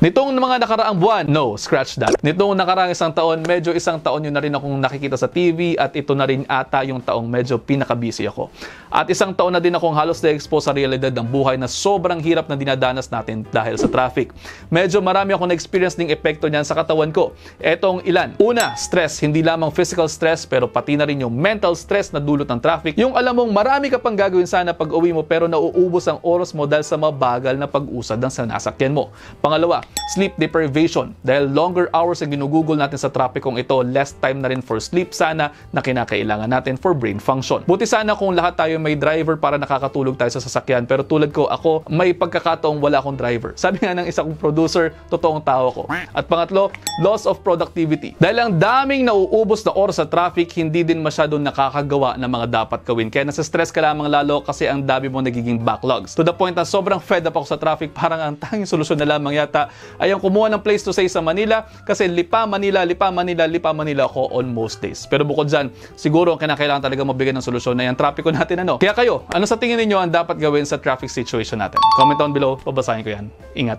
Nitong mga nakaraang buwan, no, scratch that. Nitong nakaraang isang taon, medyo isang taon yun na rin akong nakikita sa TV at ito na rin ata yung taong medyo pinaka-busy ako. At isang taon na din akong halos na-expose sa realidad ng buhay na sobrang hirap na dinadanas natin dahil sa traffic. Medyo marami akong na-experience ding epekto niyan sa katawan ko. Etong ilan. Una, stress. Hindi lamang physical stress pero pati na rin yung mental stress na dulot ng traffic. Yung alam mong marami ka pang gagawin sana pag uwi mo pero nauubos ang oras mo dahil sa mabagal na pag-usad ng sinasakyan mo. Pangalawa, sleep deprivation. Dahil longer hours ang ginugugol natin sa trapikong ito, less time na rin for sleep sana na kinakailangan natin for brain function. Buti sana kung lahat tayo may driver para nakakatulog tayo sa sasakyan, pero tulad ko, ako may pagkakataong wala akong driver. Sabi nga ng isang producer, totoong tao ko. At pangatlo, loss of productivity. Dahil ang daming nauubos na oras sa traffic, hindi din masyadong nakakagawa ng mga dapat gawin. Kaya nasa-stress ka lamang lalo kasi ang dami mo nagiging backlogs. To the point na sobrang fed up ako sa traffic, parang ang tanging solusyon na lamang yata ay ang kumuha ng place to stay sa Manila kasi lipa Manila ako on most days. Pero bukod dyan, siguro ang kinakailangan talaga mabigyan ng solusyon na yung trapiko natin Kaya kayo, ano sa tingin ninyo ang dapat gawin sa traffic situation natin? Comment down below, babasahin ko yan. Ingat!